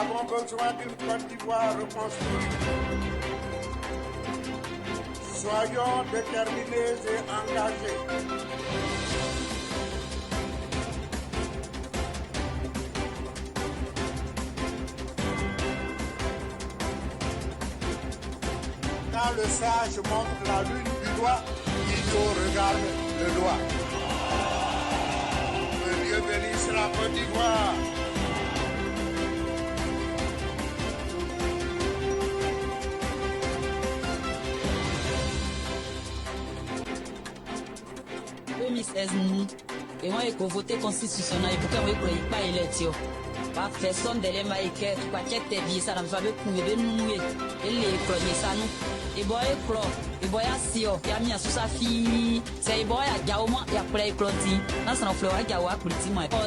avons besoin d'une Côte d'Ivoire reconstruite. Soyons déterminés et engagés. Quand le sage montre la lune du doigt, Guido regarde le doigt. Que Dieu bénisse la Côte d'Ivoire. Et moi, il faut voter constitutionnel pour qu'on ne pas élection. Pas personne de l'EMA et que tu vas checker tes vies, ça ne va pas nous et les clones, ça nous. Et boy, et boy, si on a mis à sous sa fille, c'est boy à Gaoma et après les clones. Dans son fleur à Gawa, on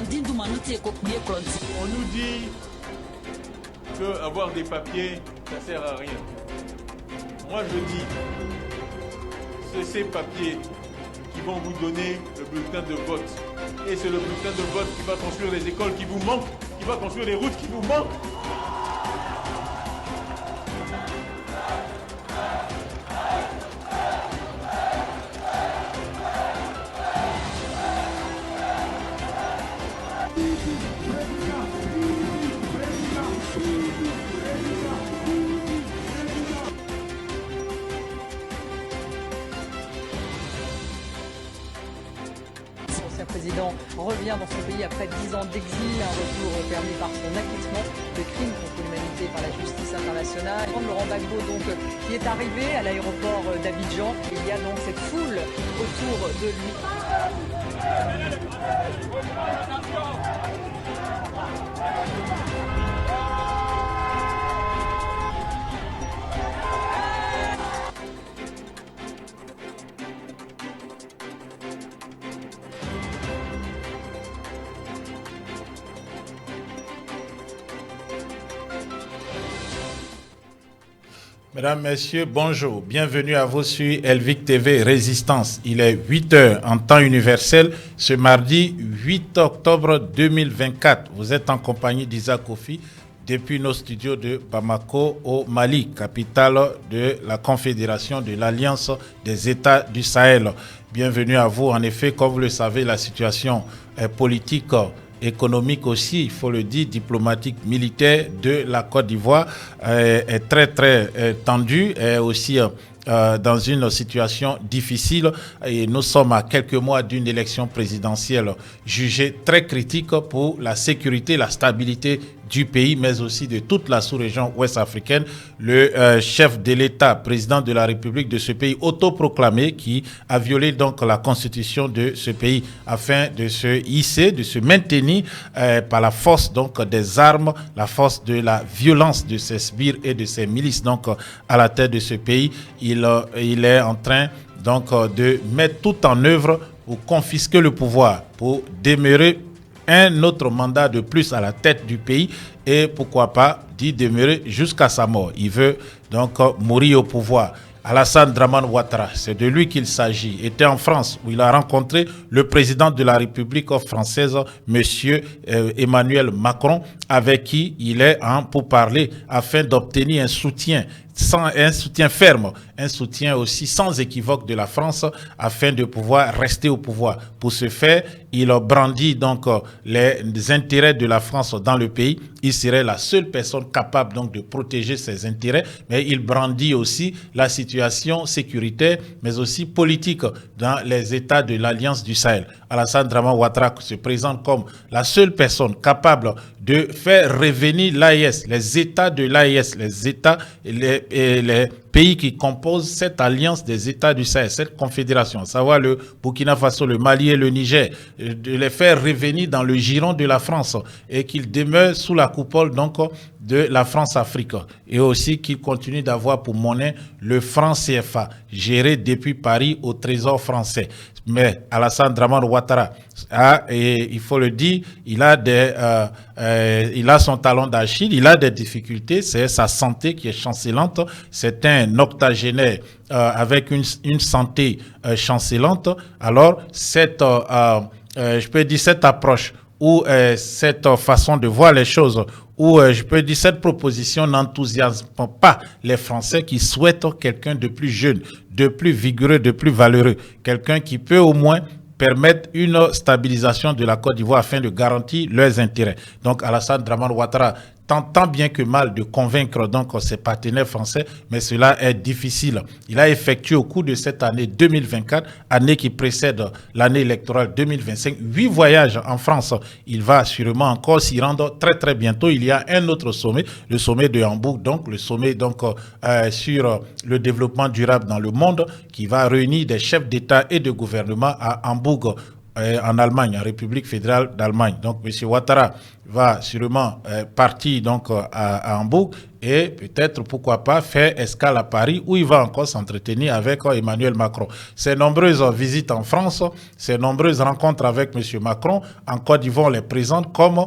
dit tout le monde est copié clones. On nous dit que avoir des papiers, ça sert à rien. Moi, je dis, c'est ces papiers qui vont vous donner le bulletin de vote. Et c'est le bulletin de vote qui va construire les écoles qui vous manquent, qui va construire les routes qui vous manquent. L'ancien président revient dans son pays après 10 ans d'exil, un retour permis par son acquittement de crimes contre l'humanité par la justice internationale. Laurent Gbagbo donc qui est arrivé à l'aéroport d'Abidjan. Il y a donc cette foule autour de lui. Mesdames, Messieurs, bonjour. Bienvenue à vous sur Elvic TV Résistance. Il est 8h en temps universel ce mardi 8 octobre 2024. Vous êtes en compagnie d'Isaac Kofi depuis nos studios de Bamako au Mali, capitale de la Confédération de l'Alliance des États du Sahel. Bienvenue à vous. En effet, comme vous le savez, la situation politique économique aussi, il faut le dire, diplomatique, militaire de la Côte d'Ivoire est très tendue, est aussi dans une situation difficile et nous sommes à quelques mois d'une élection présidentielle jugée très critique pour la sécurité, la stabilité du pays, mais aussi de toute la sous-région ouest africaine. Le chef de l'État, président de la République de ce pays autoproclamé, qui a violé donc la constitution de ce pays afin de se hisser, de se maintenir par la force donc des armes, la force de la violence de ses sbires et de ses milices donc à la tête de ce pays. Il est en train donc de mettre tout en œuvre pour confisquer le pouvoir, pour demeurer un autre mandat de plus à la tête du pays et pourquoi pas d'y demeurer jusqu'à sa mort. Il veut donc mourir au pouvoir. Alassane Dramane Ouattara, c'est de lui qu'il s'agit, était en France où il a rencontré le président de la République française, monsieur Emmanuel Macron, avec qui il est en pourparlers afin d'obtenir un soutien ferme, un soutien aussi sans équivoque de la France afin de pouvoir rester au pouvoir. Pour ce faire, il brandit donc les intérêts de la France dans le pays. Il serait la seule personne capable donc de protéger ses intérêts, mais il brandit aussi la situation sécuritaire, mais aussi politique dans les États de l'Alliance du Sahel. Alassane Dramane Ouattara se présente comme la seule personne capable de faire revenir l'AES, les États de l'AES, les États et les pays qui composent cette alliance des États du Sahel, cette confédération, à savoir le Burkina Faso, le Mali et le Niger, de les faire revenir dans le giron de la France et qu'ils demeurent sous la coupole donc de la France-Afrique et aussi qu'ils continuent d'avoir pour monnaie le franc CFA géré depuis Paris au Trésor français. Mais Alassane Dramane Ouattara et il faut le dire, il a son talon d'Achille, il a des difficultés, c'est sa santé qui est chancelante, c'est un octogénaire avec une santé chancelante. Alors cette je peux dire cette approche ou cette façon de voir les choses où je peux dire cette proposition n'enthousiasme pas les Français qui souhaitent quelqu'un de plus jeune, de plus vigoureux, de plus valeureux, quelqu'un qui peut au moins permettre une stabilisation de la Côte d'Ivoire afin de garantir leurs intérêts. Donc Alassane Dramane Ouattara tente tant bien que mal de convaincre donc ses partenaires français, mais cela est difficile. Il a effectué au cours de cette année 2024, année qui précède l'année électorale 2025, 8 voyages en France. Il va sûrement encore s'y rendre très très bientôt. Il y a un autre sommet, le sommet de Hambourg, donc le sommet donc sur le développement durable dans le monde, qui va réunir des chefs d'État et de gouvernement à Hambourg, en Allemagne, en République fédérale d'Allemagne. Donc, M. Ouattara va sûrement partir donc, à Hambourg et peut-être, pourquoi pas, faire escale à Paris où il va encore s'entretenir avec Emmanuel Macron. Ces nombreuses visites en France, ces nombreuses rencontres avec M. Macron, en Côte d'Ivoire, on les présente comme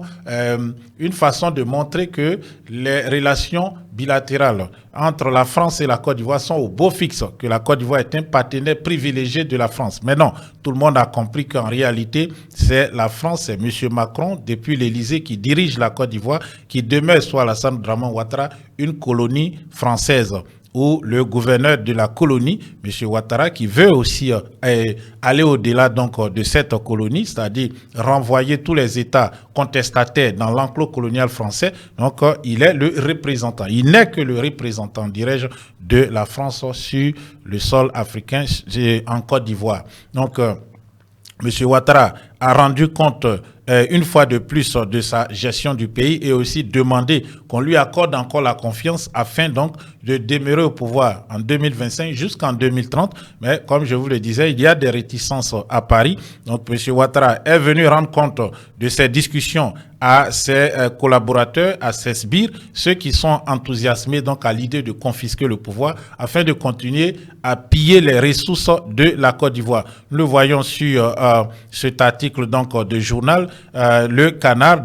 une façon de montrer que les relations bilatérales entre la France et la Côte d'Ivoire sont au beau fixe, que la Côte d'Ivoire est un partenaire privilégié de la France. Mais non, tout le monde a compris qu'en réalité, c'est la France, c'est M. Macron, depuis l'Élysée, qui dirige la Côte d'Ivoire, qui demeure sur Alassane Dramane Ouattara une colonie française, où le gouverneur de la colonie, M. Ouattara, qui veut aussi aller au-delà donc de cette colonie, c'est-à-dire renvoyer tous les États contestataires dans l'enclos colonial français. Donc, il est le représentant. Il n'est que le représentant, dirais-je, de la France sur le sol africain en Côte d'Ivoire. Donc, M. Ouattara a rendu compte une fois de plus de sa gestion du pays et aussi demandé qu'on lui accorde encore la confiance afin donc de demeurer au pouvoir en 2025 jusqu'en 2030. Mais comme je vous le disais, il y a des réticences à Paris. Donc M. Ouattara est venu rendre compte de ces discussions à ses collaborateurs, à ses sbires, ceux qui sont enthousiasmés donc à l'idée de confisquer le pouvoir afin de continuer à piller les ressources de la Côte d'Ivoire. Nous le voyons sur cet article donc de journal, le canard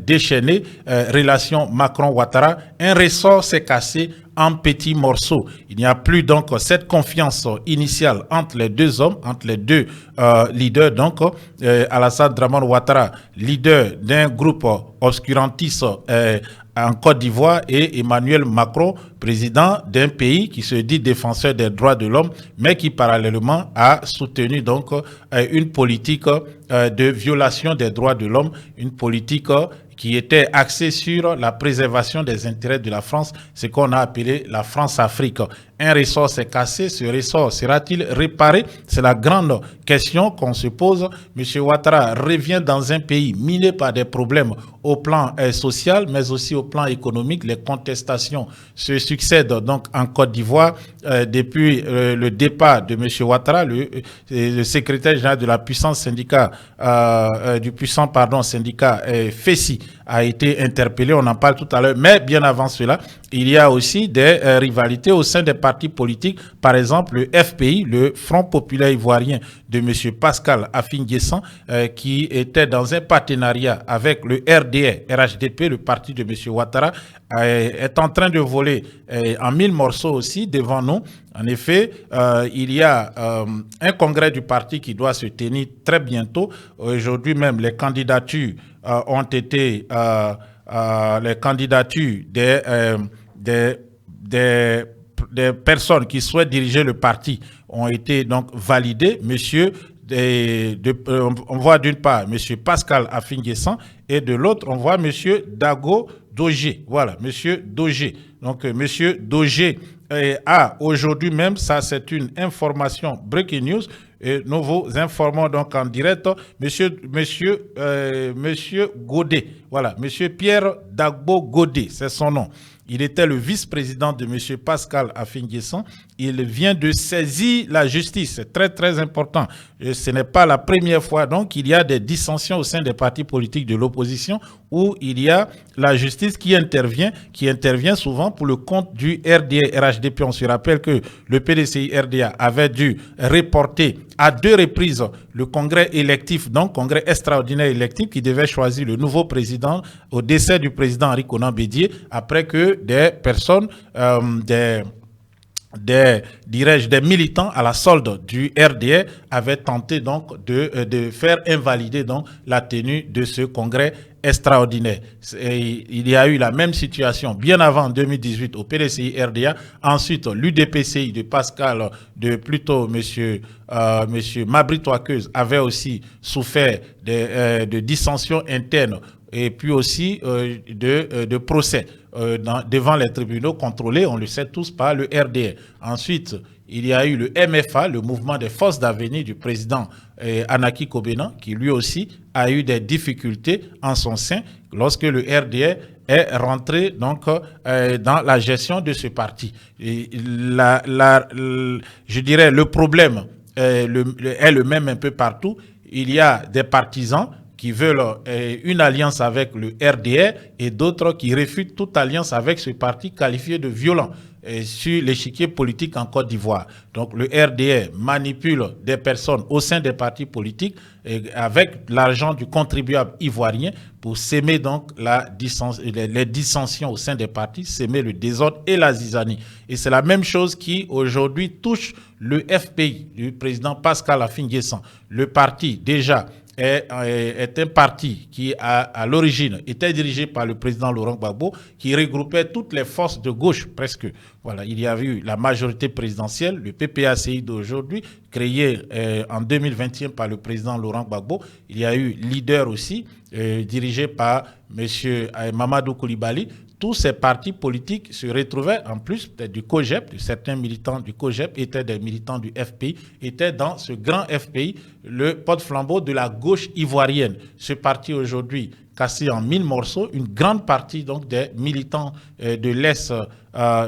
déchaîné, relation Macron-Ouattara, un ressort s'est cassé en petits morceaux. Il n'y a plus donc cette confiance initiale entre les deux hommes, entre les deux leaders, donc Alassane Dramane Ouattara, leader d'un groupe obscurantiste en Côte d'Ivoire, et Emmanuel Macron, président d'un pays qui se dit défenseur des droits de l'homme, mais qui parallèlement a soutenu donc une politique de violation des droits de l'homme, une politique qui était axée sur la préservation des intérêts de la France, ce qu'on a appelé la France-Afrique. Un ressort s'est cassé, ce ressort sera-t-il réparé? C'est la grande question qu'on se pose. M. Ouattara revient dans un pays miné par des problèmes au plan social, mais aussi au plan économique. Les contestations se succèdent donc en Côte d'Ivoire depuis le départ de M. Ouattara, le secrétaire général de la puissance syndicat, syndicat FESI a été interpellé, on en parle tout à l'heure, mais bien avant cela, il y a aussi des rivalités au sein des partis politiques, par exemple le FPI, le Front Populaire Ivoirien de M. Pascal Affi-N'Guessan, qui était dans un partenariat avec le RHDP, le parti de M. Ouattara, est en train de voler en 1000 morceaux aussi devant nous. En effet, il y a un congrès du parti qui doit se tenir très bientôt. Aujourd'hui même, les candidatures ont été les candidatures des personnes qui souhaitent diriger le parti ont été donc validées. On voit d'une part M. Pascal Affi-N'Guessan et de l'autre, on voit M. Dago Dogé. Voilà, M. Dogé. Donc, M. Dogé a aujourd'hui même, ça c'est une information breaking news, et nous vous informons donc en direct, monsieur Godet, voilà, monsieur Pierre Dagbo Godet, c'est son nom. Il était le vice-président de M. Pascal Affi-N'Guessan. Il vient de saisir la justice. C'est très, très important. Et ce n'est pas la première fois. Donc, il y a des dissensions au sein des partis politiques de l'opposition où il y a la justice qui intervient souvent pour le compte du RHDP. On se rappelle que le PDCI-RDA avait dû reporter à 2 reprises le congrès électif, donc congrès extraordinaire électif qui devait choisir le nouveau président au décès du président Henri Konan Bédié, après que des personnes, des militants à la solde du RDR avaient tenté donc de faire invalider donc la tenue de ce congrès extraordinaire. Et il y a eu la même situation bien avant 2018 au PDCI RDA. Ensuite, l'UDPCI de Pascal, monsieur Mabry Touakeuse avait aussi souffert de dissensions internes et puis aussi de procès devant les tribunaux contrôlés, on le sait tous, par le RDR. Ensuite, il y a eu le MFA, le mouvement des forces d'avenir du président Anaki Kobena, qui lui aussi a eu des difficultés en son sein lorsque le RDR est rentré donc dans la gestion de ce parti. Et je dirais le problème est le même un peu partout. Il y a des partisans qui veulent une alliance avec le RDR et d'autres qui réfutent toute alliance avec ce parti qualifié de violent sur l'échiquier politique en Côte d'Ivoire. Donc le RDR manipule des personnes au sein des partis politiques avec l'argent du contribuable ivoirien pour s'aimer donc les dissensions au sein des partis, s'aimer le désordre et la zizanie. Et c'est la même chose qui aujourd'hui touche le FPI du président Pascal Affi-N'Guessan. Le parti déjà est un parti qui, à l'origine, était dirigé par le président Laurent Gbagbo, qui regroupait toutes les forces de gauche, presque. Voilà, il y a eu la majorité présidentielle, le PPACI d'aujourd'hui, créé en 2021 par le président Laurent Gbagbo. Il y a eu Leader aussi, dirigé par M. Mamadou Koulibaly. Tous ces partis politiques se retrouvaient, en plus peut-être du COGEP, certains militants du COGEP étaient des militants du FPI, étaient dans ce grand FPI, le porte-flambeau de la gauche ivoirienne. Ce parti aujourd'hui cassé en 1000 morceaux, une grande partie donc des militants de l'Est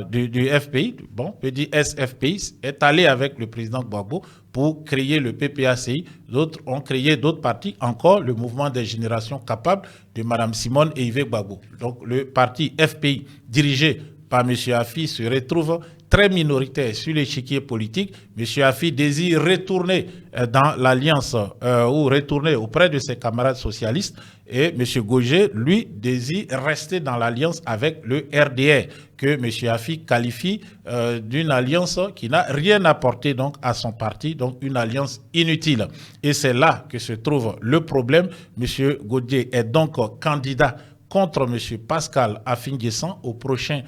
du FPI, bon, on peut dire SFPI, est allé avec le président Gbagbo pour créer le PPACI. D'autres ont créé d'autres partis, encore le mouvement des générations capables de Mme Simone et Yves Gbagbo. Donc le parti FPI dirigé par M. Affi se retrouve très minoritaire sur l'échiquier politique. M. Affi désire retourner dans l'alliance ou retourner auprès de ses camarades socialistes et M. Gauger, lui, désire rester dans l'alliance avec le RDR que M. Affi qualifie d'une alliance qui n'a rien apporté donc à son parti, donc une alliance inutile. Et c'est là que se trouve le problème. M. Gauger est donc candidat contre M. Pascal Affi-N'Guessan au prochain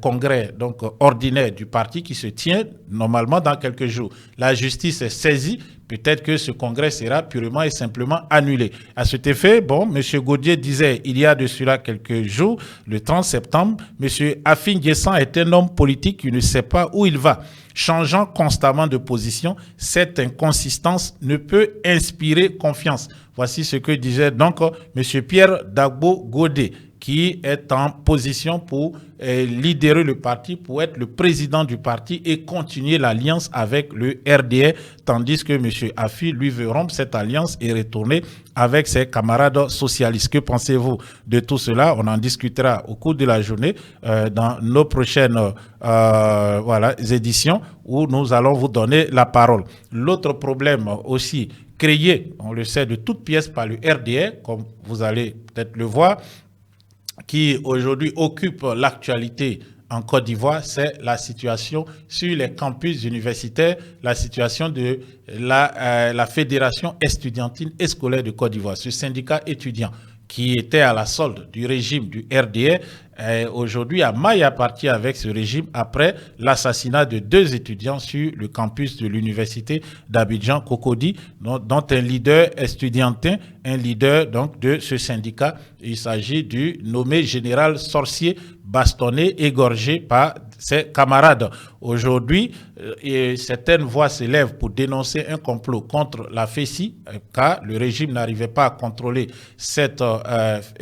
congrès donc ordinaire du parti qui se tient normalement dans quelques jours. La justice est saisie. Peut-être que ce congrès sera purement et simplement annulé. À cet effet, bon, M. Gaudier disait il y a de cela quelques jours, le 30 septembre, M. Affi-N'Guessan est un homme politique qui ne sait pas où il va. Changeant constamment de position, cette inconsistance ne peut inspirer confiance. Voici ce que disait donc M. Pierre Dagbo Godé, qui est en position pour lidérer le parti, pour être le président du parti et continuer l'alliance avec le RDR, tandis que M. Affi, lui, veut rompre cette alliance et retourner avec ses camarades socialistes. Que pensez-vous de tout cela? On en discutera au cours de la journée dans nos prochaines éditions où nous allons vous donner la parole. L'autre problème aussi créé, on le sait, de toutes pièces par le RDR, comme vous allez peut-être le voir, qui aujourd'hui occupe l'actualité en Côte d'Ivoire, c'est la situation sur les campus universitaires, la situation de la Fédération estudiantine et scolaire de Côte d'Ivoire, ce syndicat étudiant qui était à la solde du régime du RDR, aujourd'hui a maille à partir avec ce régime après l'assassinat de 2 étudiants sur le campus de l'université d'Abidjan, Cocody, dont un leader estudiantin, un leader donc de ce syndicat. Il s'agit du nommé général Sorcier, bastonné, égorgé par ses camarades. Aujourd'hui, certaines voix s'élèvent pour dénoncer un complot contre la FESI, car le régime n'arrivait pas à contrôler cette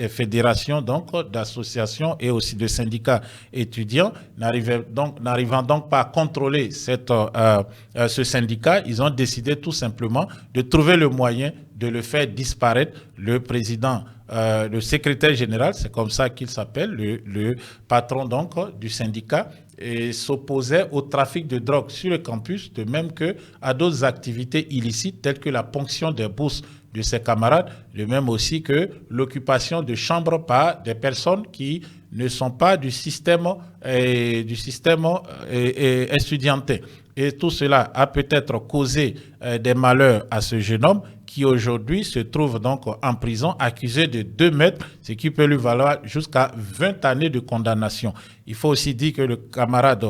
fédération donc d'associations et aussi de syndicats étudiants, n'arrivant donc pas à contrôler ce syndicat. Ils ont décidé tout simplement de trouver le moyen de le faire disparaître. Le président, le secrétaire général, c'est comme ça qu'il s'appelle, le patron donc du syndicat, et s'opposait au trafic de drogue sur le campus, de même qu'à d'autres activités illicites telles que la ponction des bourses de ses camarades, de même aussi que l'occupation de chambres par des personnes qui ne sont pas du système estudiantin. Et tout cela a peut-être causé des malheurs à ce jeune homme qui aujourd'hui se trouve donc en prison accusé de 2 meurtres, ce qui peut lui valoir jusqu'à 20 années de condamnation. Il faut aussi dire que le camarade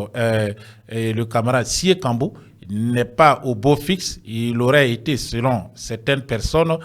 Sié Kambou n'est pas au beau fixe. Il aurait été, selon certaines personnes,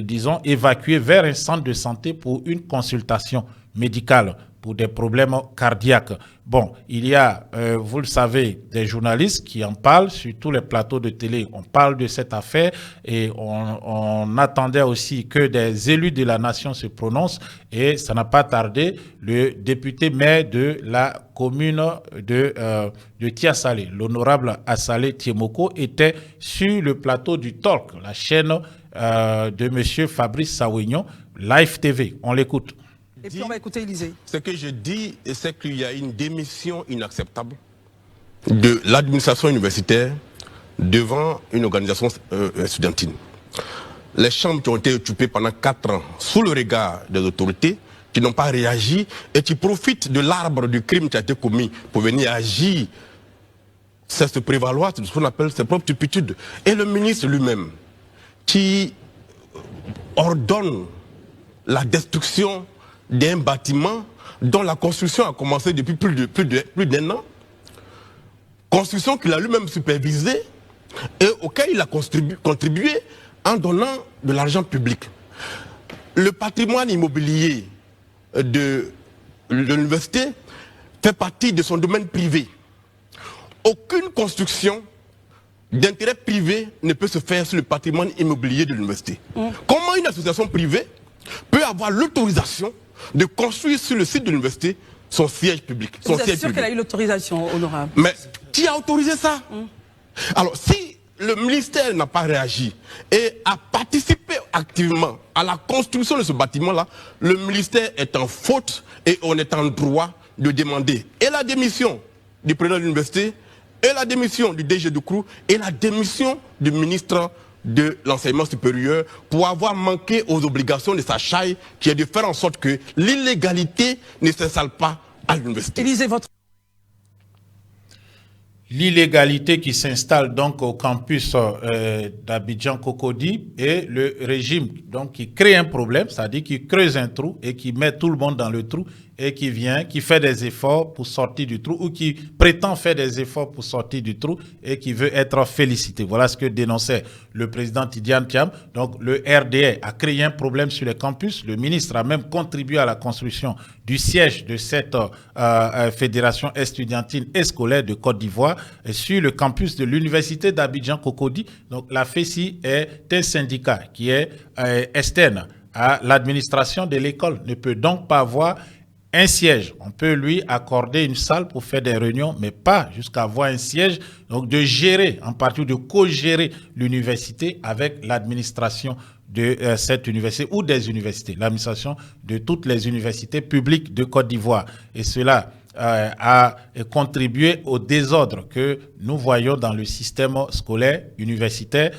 disons, évacué vers un centre de santé pour une consultation médicale pour des problèmes cardiaques. Bon, il y a, vous le savez, des journalistes qui en parlent sur tous les plateaux de télé. On parle de cette affaire et on attendait aussi que des élus de la nation se prononcent et ça n'a pas tardé. Le député maire de la commune de Tiasalé, l'honorable Assalé Tiemoko, était sur le plateau du Talk, la chaîne de M. Fabrice Sawignon, Live TV. On l'écoute. Et puis on va écouter Élisée. Ce que je dis, c'est qu'il y a une démission inacceptable de l'administration universitaire devant une organisation estudiantine. Les chambres qui ont été occupées pendant 4 ans sous le regard des autorités, qui n'ont pas réagi et qui profitent de l'arbre du crime qui a été commis pour venir agir, c'est se prévaloir de ce qu'on appelle ses propres turpitudes. Et le ministre lui-même, qui ordonne la destruction d'un bâtiment dont la construction a commencé depuis plus d'un an, construction qu'il a lui-même supervisée et auquel il a contribué en donnant de l'argent public. Le patrimoine immobilier de l'université fait partie de son domaine privé. Aucune construction d'intérêt privé ne peut se faire sur le patrimoine immobilier de l'université. Comment une association privée peut avoir l'autorisation de construire sur le site de l'université son siège public. Vous êtes sûr qu'elle a eu l'autorisation, honorable? Mais qui a autorisé ça? Alors, si le ministère n'a pas réagi et a participé activement à la construction de ce bâtiment-là, le ministère est en faute et on est en droit de demander et la démission du président de l'université, et la démission du DG du CROU, et la démission du ministre de l'enseignement supérieur pour avoir manqué aux obligations de sa chaille, qui est de faire en sorte que l'illégalité ne s'installe pas à l'université. Élisez votre... L'illégalité qui s'installe donc au campus d'Abidjan Cocody et le régime donc qui crée un problème, c'est-à-dire qui creuse un trou et qui met tout le monde dans le trou et qui fait des efforts pour sortir du trou ou qui prétend faire des efforts pour sortir du trou et qui veut être félicité. Voilà ce que dénonçait le président Tidiane Thiam. Donc le RDA a créé un problème sur les campus. Le ministre a même contribué à la construction du siège de cette fédération estudiantine et scolaire de Côte d'Ivoire sur le campus de l'université d'Abidjan Cocody. Donc la FESI est un syndicat qui est externe à l'administration de l'école, ne peut donc pas avoir un siège. On peut lui accorder une salle pour faire des réunions, mais pas jusqu'à avoir un siège, donc de gérer, en partie de co-gérer l'université avec l'administration de cette université ou des universités, l'administration de toutes les universités publiques de Côte d'Ivoire. Et cela a contribué au désordre que nous voyons dans le système scolaire universitaire.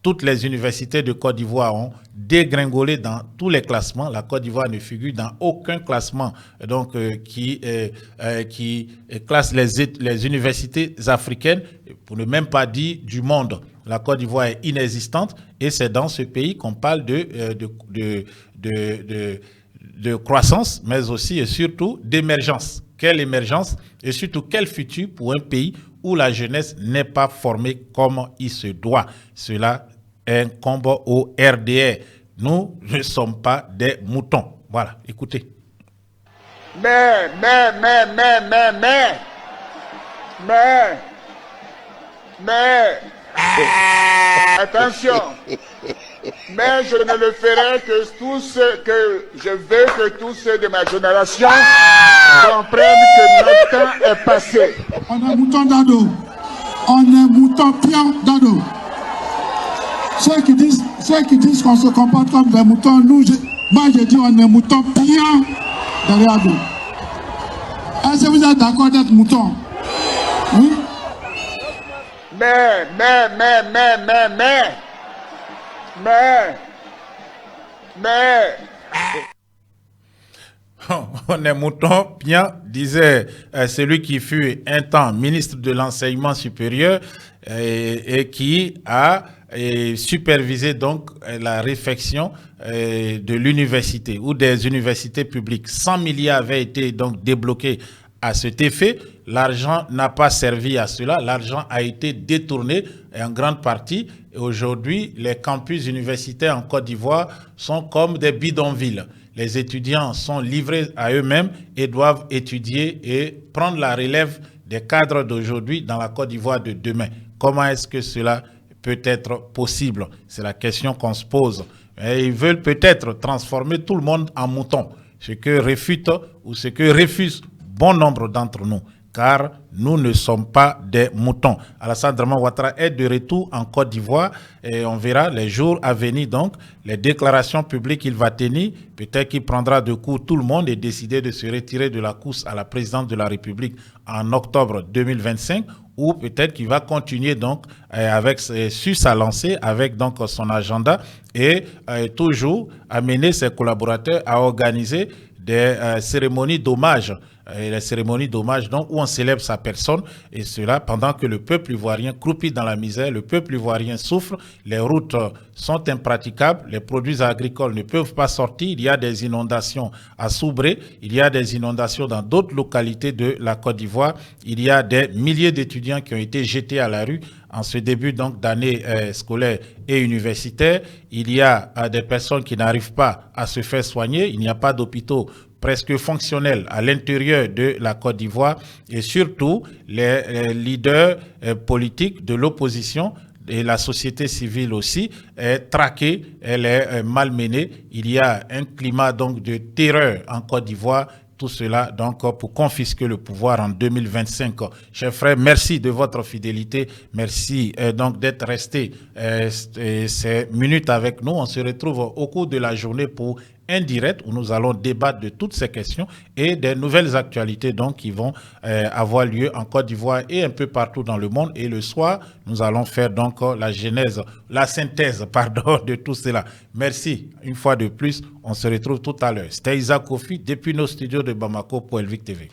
Toutes les universités de Côte d'Ivoire ont dégringolé dans tous les classements. La Côte d'Ivoire ne figure dans aucun classement donc, qui classe les universités africaines, pour ne même pas dire du monde. La Côte d'Ivoire est inexistante et c'est dans ce pays qu'on parle de croissance, mais aussi et surtout d'émergence. Quelle émergence et surtout quel futur pour un pays où la jeunesse n'est pas formée comme il se doit. Cela incombe au RDA. Nous ne sommes pas des moutons. Voilà, écoutez. Mais, attention, mais je ne le ferai que je veux que tous ceux de ma génération comprennent que notre temps est passé. On est mouton d'ado, on est mouton pion d'ado. Ceux qui disent qu'on se comporte comme des moutons, moi je dis on est mouton pion d'ado. Est-ce que vous êtes d'accord d'être mouton? Oui. Mais, on est mouton bien, disait celui qui fut un temps ministre de l'enseignement supérieur et qui a supervisé donc la réfection de l'université ou des universités publiques. 100 milliards avaient été donc débloqués à cet effet. L'argent n'a pas servi à cela. L'argent a été détourné en grande partie. Et aujourd'hui, les campus universitaires en Côte d'Ivoire sont comme des bidonvilles. Les étudiants sont livrés à eux-mêmes et doivent étudier et prendre la relève des cadres d'aujourd'hui dans la Côte d'Ivoire de demain. Comment est-ce que cela peut être possible? C'est la question qu'on se pose. Et ils veulent peut-être transformer tout le monde en mouton, ce que réfute ou ce que refuse bon nombre d'entre nous, car nous ne sommes pas des moutons. Alassane Draman Ouattara est de retour en Côte d'Ivoire et on verra les jours à venir donc les déclarations publiques qu'il va tenir. Peut-être qu'il prendra de court tout le monde et décider de se retirer de la course à la présidence de la République en octobre 2025, ou peut-être qu'il va continuer donc sur sa lancée avec donc son agenda et toujours amener ses collaborateurs à organiser des cérémonies d'hommage. Les cérémonies d'hommage donc où on célèbre sa personne, et cela pendant que le peuple ivoirien croupit dans la misère, le peuple ivoirien souffre, les routes sont impraticables, les produits agricoles ne peuvent pas sortir, il y a des inondations à Soubré, il y a des inondations dans d'autres localités de la Côte d'Ivoire, il y a des milliers d'étudiants qui ont été jetés à la rue en ce début donc d'année scolaire et universitaire. Il y a des personnes qui n'arrivent pas à se faire soigner, il n'y a pas d'hôpitaux presque fonctionnels à l'intérieur de la Côte d'Ivoire, et surtout les leaders politiques de l'opposition et la société civile aussi est traquée, elle est malmenée. Il y a un climat donc de terreur en Côte d'Ivoire. Tout cela donc pour confisquer le pouvoir en 2025. Chers frères, merci de votre fidélité. Merci donc d'être restés ces minutes avec nous. On se retrouve au cours de la journée pour un direct où nous allons débattre de toutes ces questions et des nouvelles actualités donc qui vont avoir lieu en Côte d'Ivoire et un peu partout dans le monde. Et le soir, nous allons faire donc la synthèse de tout cela. Merci une fois de plus. On se retrouve tout à l'heure. C'était Isaac Kofi depuis nos studios de Bamako pour Elvic TV.